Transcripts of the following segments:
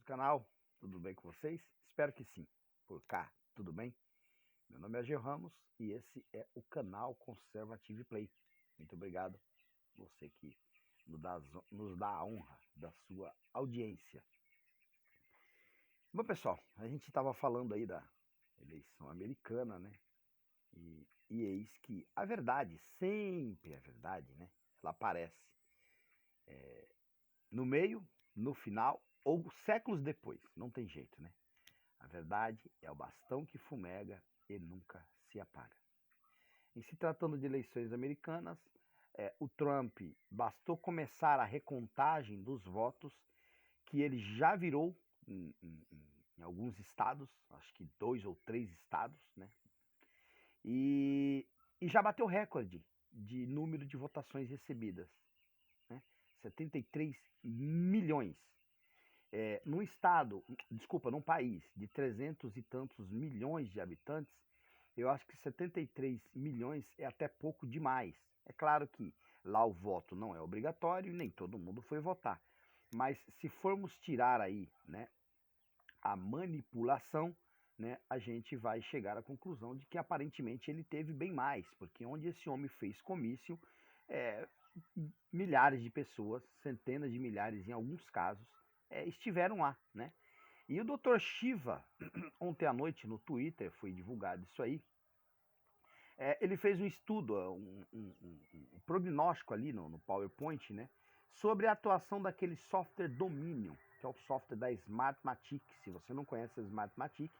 do canal, tudo bem com vocês? Espero que sim. Por cá, tudo bem? Meu nome é Geo Ramos e esse é o canal Conservative Play. Muito obrigado você que nos dá a honra da sua audiência. Bom, pessoal, a gente estava falando aí da eleição americana, né? E eis que a verdade, sempre é verdade, né? Ela aparece no meio, no final ou séculos depois. Não tem jeito, né? A verdade é o bastão que fumega e nunca se apaga. Em se tratando de eleições americanas, o Trump bastou começar a recontagem dos votos que ele já virou em alguns estados, acho que 2 ou 3 estados, né? E já bateu recorde de número de votações recebidas, né? 73 milhões. Num estado, desculpa, num país de 300 e tantos milhões de habitantes, eu acho que 73 milhões é até pouco demais. É claro que lá o voto não é obrigatório e nem todo mundo foi votar. Mas se formos tirar aí, né, a manipulação, né, a gente vai chegar à conclusão de que aparentemente ele teve bem mais, porque onde esse homem fez comício, milhares de pessoas, centenas de milhares em alguns casos, estiveram lá, né? E o Dr. Shiva, ontem à noite no Twitter, foi divulgado isso aí, ele fez um estudo, um prognóstico ali no PowerPoint, né, sobre a atuação daquele software Dominion, que é o software da Smartmatic. Se você não conhece a Smartmatic,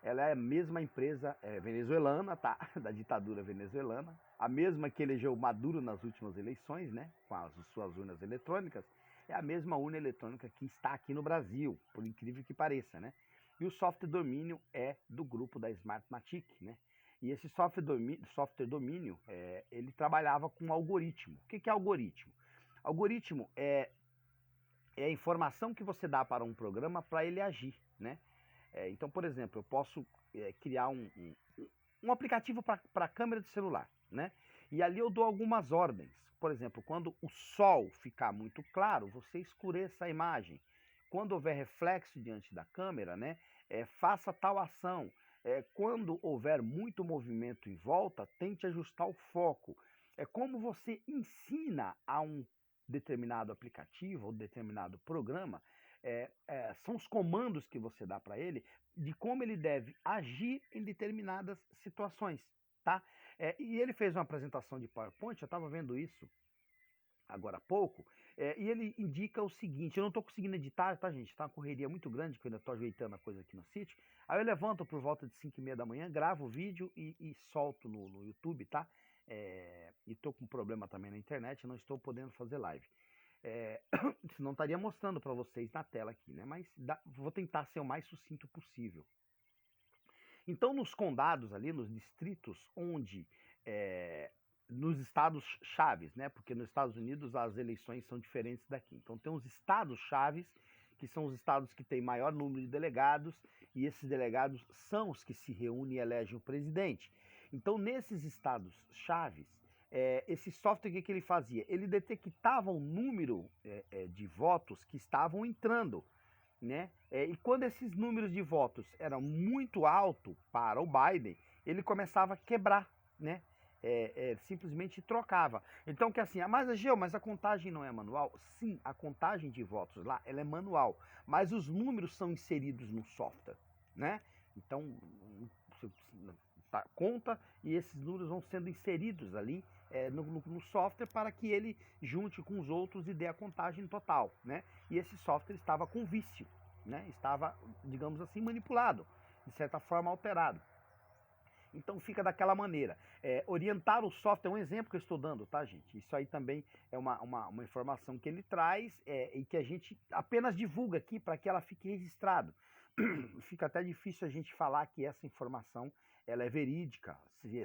ela é a mesma empresa venezuelana, tá? Da ditadura venezuelana, a mesma que elegeu Maduro nas últimas eleições, né, com as suas urnas eletrônicas, é a mesma urna eletrônica que está aqui no Brasil, por incrível que pareça, né? E o software Dominion é do grupo da Smartmatic, né? E esse software Dominion, ele trabalhava com algoritmo. O que é algoritmo? Algoritmo é a informação que você dá para um programa para ele agir, né? Então, por exemplo, eu posso criar um aplicativo para câmera de celular, né? E ali eu dou algumas ordens. Por exemplo, quando o sol ficar muito claro, você escureça a imagem. Quando houver reflexo diante da câmera, né, faça tal ação. Quando houver muito movimento em volta, tente ajustar o foco. É como você ensina a um determinado aplicativo ou determinado programa, são os comandos que você dá para ele de como ele deve agir em determinadas situações, tá? E ele fez uma apresentação de PowerPoint, eu estava vendo isso agora há pouco, e ele indica o seguinte: eu não estou conseguindo editar, tá, gente? Tá uma correria muito grande, que eu ainda estou ajeitando a coisa aqui no sítio. Aí eu levanto por volta de 5h30 da manhã, gravo o vídeo e solto no YouTube, tá? E estou com problema também na internet, não estou podendo fazer live. Senão estaria mostrando para vocês na tela aqui, né? Mas vou tentar ser o mais sucinto possível. Então, nos condados ali, nos distritos onde nos estados chaves, né? Porque nos Estados Unidos as eleições são diferentes daqui. Então tem os estados chaves, que são os estados que têm maior número de delegados, e esses delegados são os que se reúnem e elegem o presidente. Então nesses estados chaves, esse software, o que ele fazia? Ele detectava o número de votos que estavam entrando, né? E quando esses números de votos eram muito altos para o Biden, ele começava a quebrar, né? Simplesmente trocava. Então, que assim, mas a contagem não é manual? Sim, a contagem de votos lá, ela é manual, mas os números são inseridos no software, né? Então, você conta e esses números vão sendo inseridos ali no software para que ele junte com os outros e dê a contagem total, né? E esse software estava com vício, né? Estava, digamos assim, manipulado, de certa forma alterado. Então fica daquela maneira. Orientar o software é um exemplo que eu estou dando, tá, gente? Isso aí também é uma informação que ele traz e que a gente apenas divulga aqui para que ela fique registrada. Fica até difícil a gente falar que essa informação ela é verídica,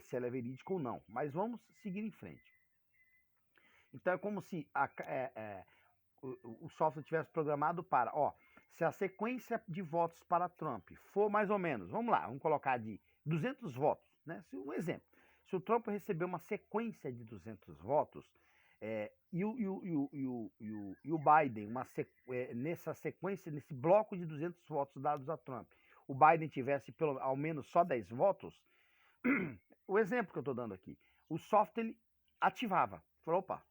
se ela é verídica ou não. Mas vamos seguir em frente. Então é como se o software tivesse programado para, se a sequência de votos para Trump for mais ou menos, vamos colocar de 200 votos, né? Um exemplo. Se o Trump receber uma sequência de 200 votos, E o Biden, nessa sequência, nesse bloco de 200 votos dados a Trump, o Biden tivesse ao menos só 10 votos, o exemplo que eu estou dando aqui, o software ele ativava. Falou, opa,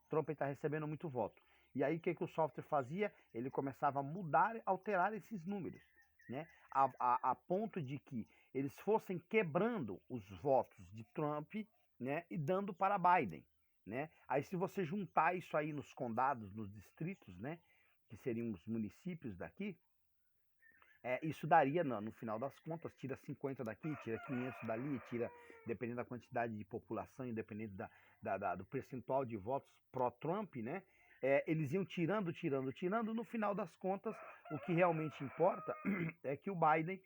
Trump está recebendo muito voto. E aí o que o software fazia? Ele começava a mudar, alterar esses números, né? A ponto de que eles fossem quebrando os votos de Trump, né? E dando para Biden, né? Aí se você juntar isso aí nos condados, nos distritos, né? Que seriam os municípios daqui, isso daria, no final das contas, tira 50 daqui, tira 500 dali, tira, dependendo da quantidade de população e dependendo do percentual de votos pró-Trump, né? Eles iam tirando, no final das contas, o que realmente importa é que o Biden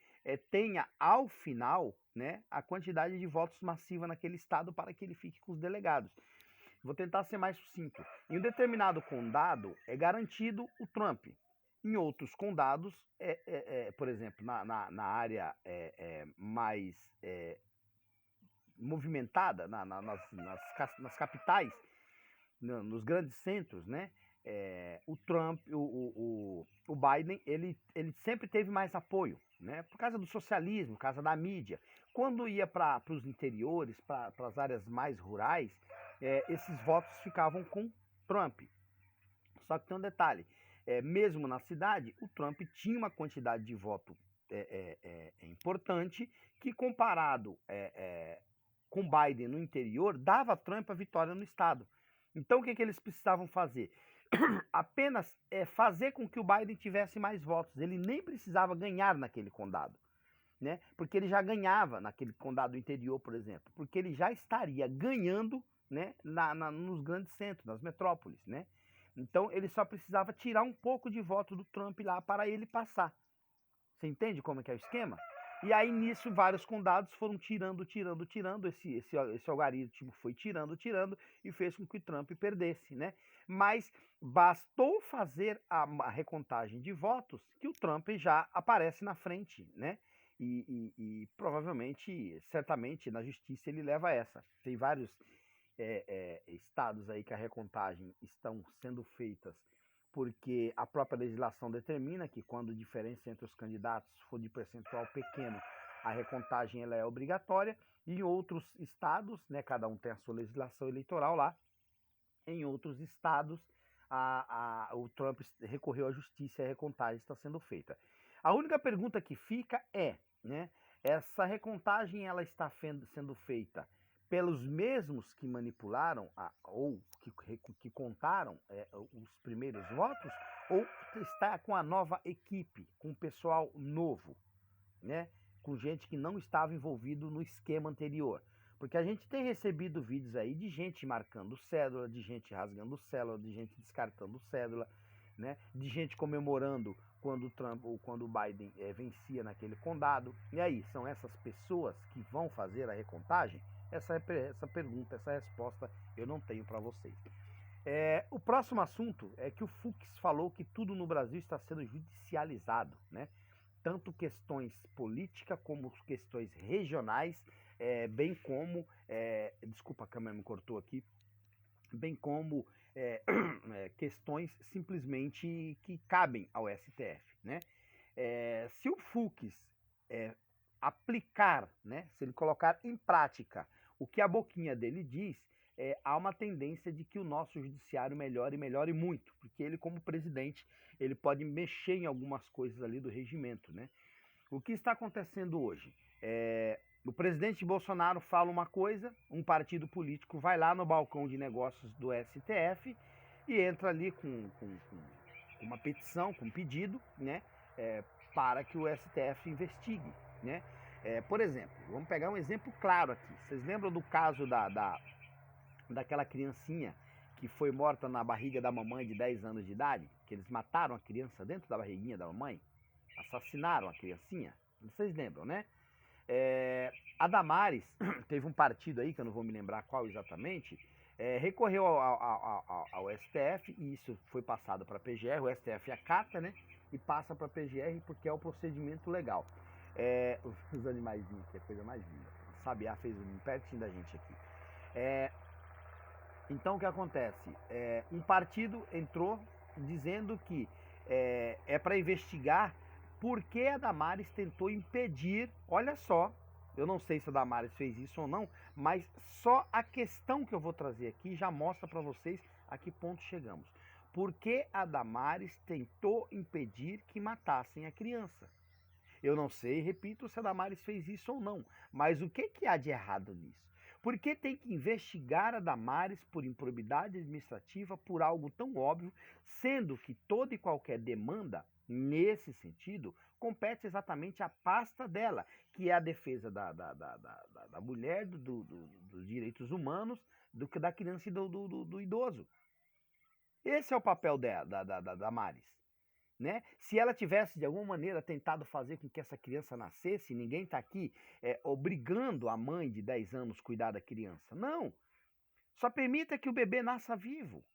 tenha, ao final, né, a quantidade de votos massiva naquele estado para que ele fique com os delegados. Vou tentar ser mais sucinto. Em um determinado condado, é garantido o Trump. Em outros condados, por exemplo, na área mais movimentada, nas capitais, nos grandes centros, né? O Trump, o Biden, ele sempre teve mais apoio, né? Por causa do socialismo, por causa da mídia. Quando ia para os interiores, para as áreas mais rurais, esses votos ficavam com Trump. Só que tem um detalhe, mesmo na cidade, o Trump tinha uma quantidade de voto importante que, comparado com Biden no interior, dava a Trump a vitória no estado. Então o que eles precisavam fazer? Apenas fazer com que o Biden tivesse mais votos. Ele nem precisava ganhar naquele condado, né? Porque ele já ganhava naquele condado interior, por exemplo, porque ele já estaria ganhando, né, nos grandes centros, nas metrópoles, né? Então ele só precisava tirar um pouco de voto do Trump lá para ele passar. Você entende como é que é o esquema? E aí nisso vários condados foram tirando, esse algoritmo foi tirando e fez com que o Trump perdesse, né? Mas bastou fazer a recontagem de votos que o Trump já aparece na frente, né? E provavelmente, certamente, na justiça ele leva essa. Tem vários estados aí que a recontagem estão sendo feitas porque a própria legislação determina que quando a diferença entre os candidatos for de percentual pequeno, a recontagem ela é obrigatória. E em outros estados, né, cada um tem a sua legislação eleitoral lá, em outros estados o Trump recorreu à justiça e a recontagem está sendo feita. A única pergunta que fica né, essa recontagem ela está sendo feita pelos mesmos que manipularam ou que contaram os primeiros votos, ou está com a nova equipe, com o pessoal novo, né? Com gente que não estava envolvido no esquema anterior. Porque a gente tem recebido vídeos aí de gente marcando cédula, de gente rasgando cédula, de gente descartando cédula, né? De gente comemorando quando o Trump ou quando o Biden vencia naquele condado. E aí, são essas pessoas que vão fazer a recontagem? Essa pergunta, essa resposta eu não tenho para vocês. O próximo assunto é que o Fux falou que tudo no Brasil está sendo judicializado, né? Tanto questões políticas como questões regionais, bem como, desculpa, a câmera me cortou aqui, bem como questões simplesmente que cabem ao STF, né? Se o Fux aplicar, né, se ele colocar em prática o que a boquinha dele diz, há uma tendência de que o nosso judiciário melhore muito, porque ele, como presidente, ele pode mexer em algumas coisas ali do regimento, né? O que está acontecendo hoje? O presidente Bolsonaro fala uma coisa, um partido político vai lá no balcão de negócios do STF e entra ali com uma petição, com um pedido, né, para que o STF investigue, né? Por exemplo, vamos pegar um exemplo claro aqui. Vocês lembram do caso daquela criancinha que foi morta na barriga da mamãe de 10 anos de idade? Que eles mataram a criança dentro da barriguinha da mamãe? Assassinaram a criancinha? Vocês lembram, né? A Damares teve um partido aí, que eu não vou me lembrar qual exatamente, recorreu ao STF e isso foi passado para a PGR, o STF acata, né? E passa para a PGR porque é o procedimento legal. Os animaizinhos, que é a coisa mais linda. O sabiá fez um pertinho da gente aqui. Então o que acontece? Um partido entrou dizendo que para investigar por que a Damares tentou impedir, olha só, eu não sei se a Damares fez isso ou não, mas só a questão que eu vou trazer aqui já mostra para vocês a que ponto chegamos. Por que a Damares tentou impedir que matassem a criança? Eu não sei, repito, se a Damares fez isso ou não, mas o que há de errado nisso? Por que tem que investigar a Damares por improbidade administrativa por algo tão óbvio, sendo que toda e qualquer demanda, nesse sentido, compete exatamente à pasta dela, que é a defesa da mulher, dos direitos humanos, da criança e do idoso. Esse é o papel da Damares. Né? Se ela tivesse de alguma maneira tentado fazer com que essa criança nascesse, ninguém está aqui obrigando a mãe de 10 anos a cuidar da criança. Não. Só permita que o bebê nasça vivo,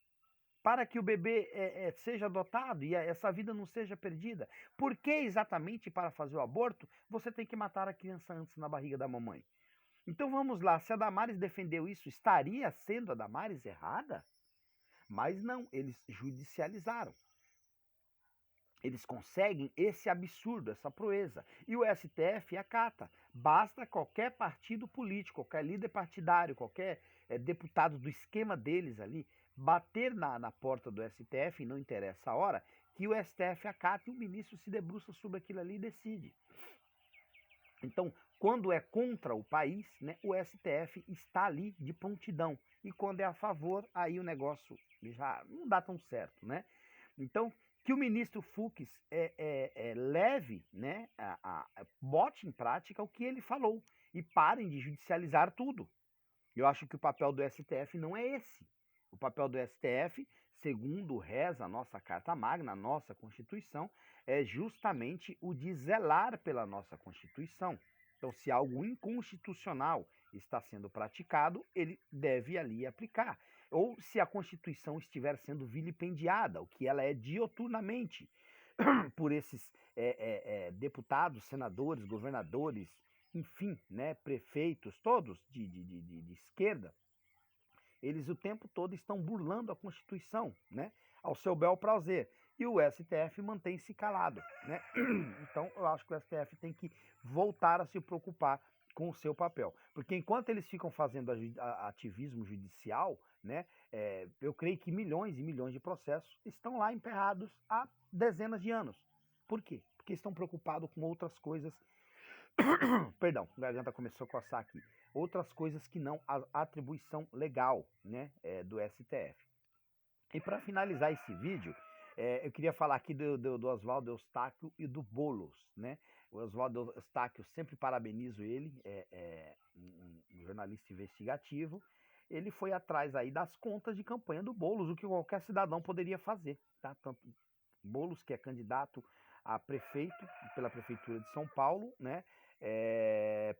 para que o bebê seja adotado e essa vida não seja perdida. Por que exatamente para fazer o aborto você tem que matar a criança antes na barriga da mamãe? Então vamos lá, se a Damares defendeu isso, estaria sendo a Damares errada? Mas não, eles judicializaram. Eles conseguem esse absurdo, essa proeza. E o STF acata. Basta qualquer partido político, qualquer líder partidário, qualquer deputado do esquema deles ali, bater na porta do STF, não interessa a hora, que o STF acata e o ministro se debruça sobre aquilo ali e decide. Então, quando é contra o país, né, o STF está ali de prontidão. E quando é a favor, aí o negócio já não dá tão certo, né? Então, que o ministro Fux leve, né, bote em prática o que ele falou e parem de judicializar tudo. Eu acho que o papel do STF não é esse. O papel do STF, segundo reza a nossa Carta Magna, a nossa Constituição, é justamente o de zelar pela nossa Constituição. Então, se algo inconstitucional está sendo praticado, ele deve ali aplicar. Ou se a Constituição estiver sendo vilipendiada, o que ela é dioturnamente, por esses deputados, senadores, governadores, enfim, né, prefeitos, todos de esquerda, eles o tempo todo estão burlando a Constituição, né, ao seu bel prazer. E o STF mantém-se calado, né? Então, eu acho que o STF tem que voltar a se preocupar com o seu papel. Porque enquanto eles ficam fazendo ativismo judicial, né, eu creio que milhões e milhões de processos estão lá emperrados há dezenas de anos. Por quê? Porque estão preocupados com outras coisas. Perdão, a garganta começou a coçar aqui. Outras coisas que não a atribuição legal, né, do STF. E para finalizar esse vídeo, eu queria falar aqui do Oswaldo Eustáquio e do Boulos, né? O Oswaldo Eustáquio, sempre parabenizo ele, um jornalista investigativo. Ele foi atrás aí das contas de campanha do Boulos, o que qualquer cidadão poderia fazer, tá? Tanto Boulos, que é candidato a prefeito pela Prefeitura de São Paulo, né?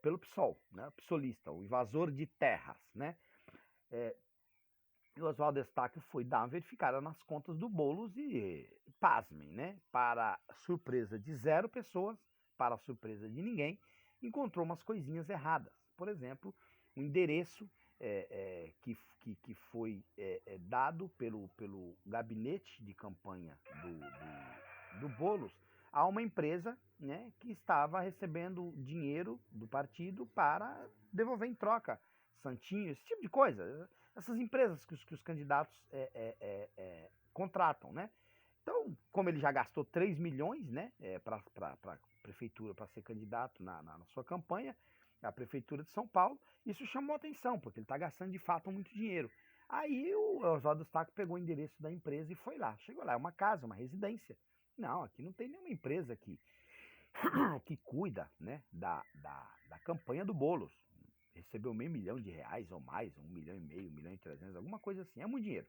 Pelo PSOL, né? PSOLista, o invasor de terras, né? O Oswaldo Eustáquio foi dar uma verificada nas contas do Boulos e, pasmem, né? Para surpresa de 0 pessoas, para surpresa de ninguém, encontrou umas coisinhas erradas. Por exemplo, um endereço que foi dado pelo gabinete de campanha do Boulos a uma empresa, né, que estava recebendo dinheiro do partido para devolver em troca santinho, esse tipo de coisa. Essas empresas que os candidatos contratam, né? Então, como ele já gastou 3 milhões, né, para a prefeitura, para ser candidato na sua campanha, a prefeitura de São Paulo, isso chamou atenção, porque ele está gastando de fato muito dinheiro. Aí o Oswaldo Eustáquio pegou o endereço da empresa e foi lá. Chegou lá, é uma casa, uma residência. Não, aqui não tem nenhuma empresa que cuida, né, da campanha do Boulos. Recebeu R$500 mil ou mais, 1,5 milhão, 1,3 milhão, alguma coisa assim, é muito dinheiro.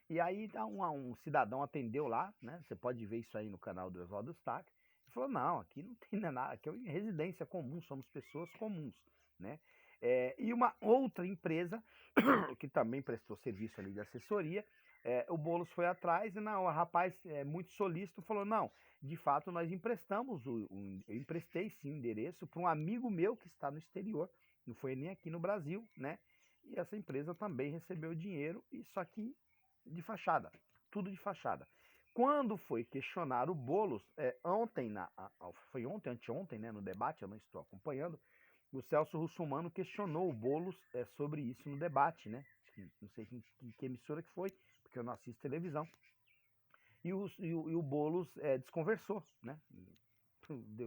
E aí um cidadão atendeu lá, né? Você pode ver isso aí no canal do Oswaldo Eustáquio. E falou, não, aqui não tem nada, aqui é uma residência comum, somos pessoas comuns, né? E uma outra empresa, que também prestou serviço ali de assessoria, o Boulos foi atrás e não, o rapaz muito solícito falou, não, de fato nós emprestamos, eu emprestei sim o endereço para um amigo meu que está no exterior, não foi nem aqui no Brasil, né? e essa empresa também recebeu dinheiro, e só que de fachada, tudo de fachada. Quando foi questionar o Boulos, ontem, foi ontem, anteontem, né, no debate, eu não estou acompanhando, o Celso Russomano questionou o Boulos sobre isso no debate, né? Não sei que emissora que foi, porque eu não assisto televisão. E o Boulos desconversou, né?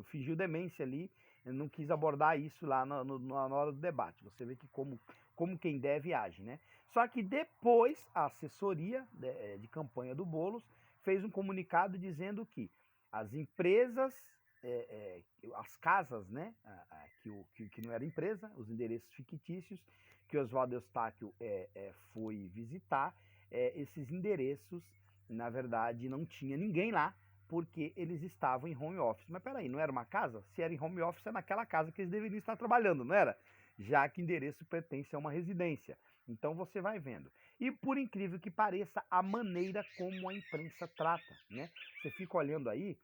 Fingiu demência ali, não quis abordar isso lá na hora do debate. Você vê que como quem deve age, né? Só que depois a assessoria de campanha do Boulos fez um comunicado dizendo que as empresas, as casas, né, que não era empresa, os endereços fictícios que Oswaldo Eustáquio foi visitar, esses endereços, na verdade, não tinha ninguém lá, porque eles estavam em home office. Mas peraí, não era uma casa? Se era em home office, é naquela casa que eles deveriam estar trabalhando, não era? Já que o endereço pertence a uma residência. Então você vai vendo. E por incrível que pareça, a maneira como a imprensa trata, né? Você fica olhando aí,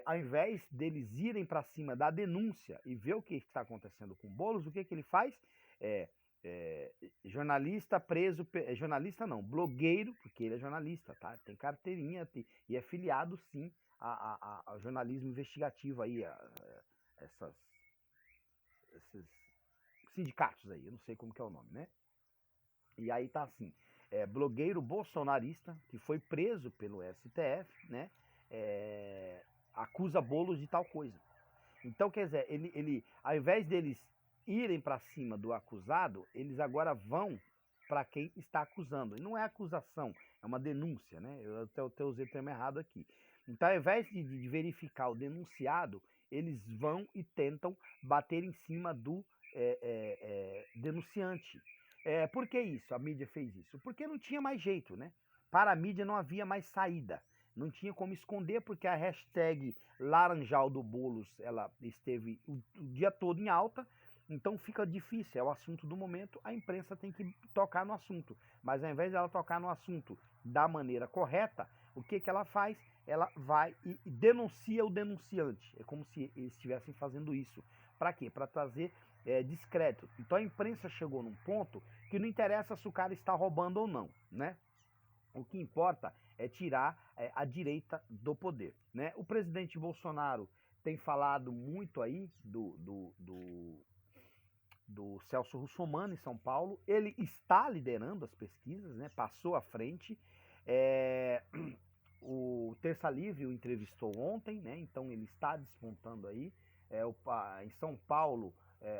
ao invés deles irem para cima da denúncia e ver o que está acontecendo com o Boulos, o que ele faz? Jornalista preso, jornalista não, blogueiro, porque ele é jornalista, tá? Tem carteirinha e é filiado sim ao jornalismo investigativo aí, esses sindicatos aí, eu não sei como que é o nome, né? E aí tá assim, blogueiro bolsonarista que foi preso pelo STF, né? Acusa Boulos de tal coisa. Então, quer dizer, ele ao invés deles irem para cima do acusado, eles agora vão para quem está acusando. E não é acusação, é uma denúncia, né? Eu até usei o termo errado aqui. Então, ao invés de verificar o denunciado, eles vão e tentam bater em cima do denunciante. Por que isso? A mídia fez isso? Porque não tinha mais jeito, né? Para a mídia não havia mais saída. Não tinha como esconder, porque a hashtag Laranjal do Boulos, ela esteve o dia todo em alta, então fica difícil, é o assunto do momento, a imprensa tem que tocar no assunto. Mas ao invés dela tocar no assunto da maneira correta, o que ela faz? Ela vai e denuncia o denunciante. É como se eles estivessem fazendo isso. Para quê? Para trazer descrédito. Então a imprensa chegou num ponto que não interessa se o cara está roubando ou não, né? O que importa é tirar a direita do poder, né? O presidente Bolsonaro tem falado muito aí do Celso Russomano em São Paulo. Ele está liderando as pesquisas, né? Passou à frente. O Terça Livre o entrevistou ontem, né? Então ele está despontando aí. Em São Paulo,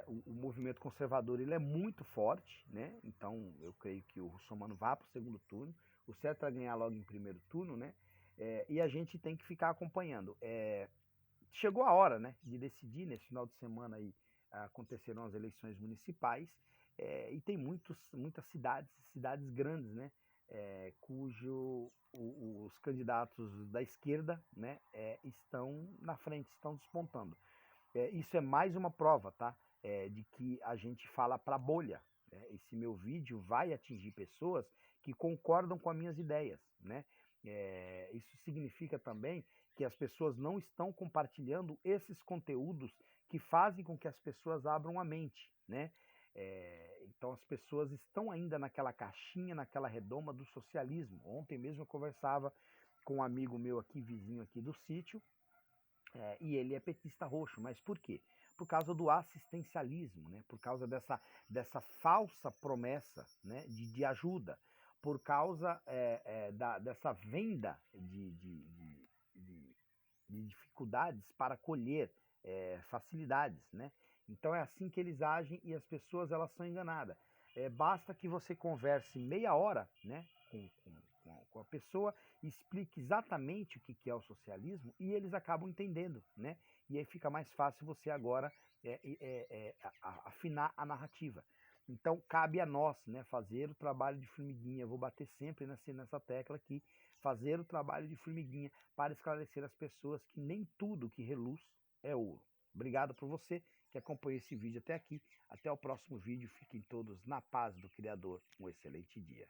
o movimento conservador ele é muito forte, né? Então eu creio que o Russomano vá para o segundo turno. O certo é ganhar logo em primeiro turno, né? E a gente tem que ficar acompanhando. Chegou a hora, né, de decidir. Nesse final de semana aí acontecerão as eleições municipais, e tem muitas cidades grandes, né, os candidatos da esquerda, né, estão na frente, estão despontando. Isso é mais uma prova, tá, de que a gente fala para bolha. Esse meu vídeo vai atingir pessoas que concordam com as minhas ideias, né? Isso significa também que as pessoas não estão compartilhando esses conteúdos que fazem com que as pessoas abram a mente, né? Então as pessoas estão ainda naquela caixinha, naquela redoma do socialismo. Ontem mesmo eu conversava com um amigo meu aqui, vizinho aqui do sítio, e ele é petista roxo. Mas por quê? Por causa do assistencialismo, né? Por causa dessa falsa promessa, né, de ajuda, por causa dessa venda de dificuldades para colher facilidades, né? Então é assim que eles agem, e as pessoas elas são enganadas. Basta que você converse meia hora, né, com a pessoa, explique exatamente o que é o socialismo, e eles acabam entendendo, né? E aí fica mais fácil você agora afinar a narrativa. Então cabe a nós, né, fazer o trabalho de formiguinha. Eu vou bater sempre nessa tecla aqui, fazer o trabalho de formiguinha para esclarecer as pessoas que nem tudo que reluz é ouro. Obrigado por você que acompanhou esse vídeo até aqui. Até o próximo vídeo. Fiquem todos na paz do Criador. Um excelente dia.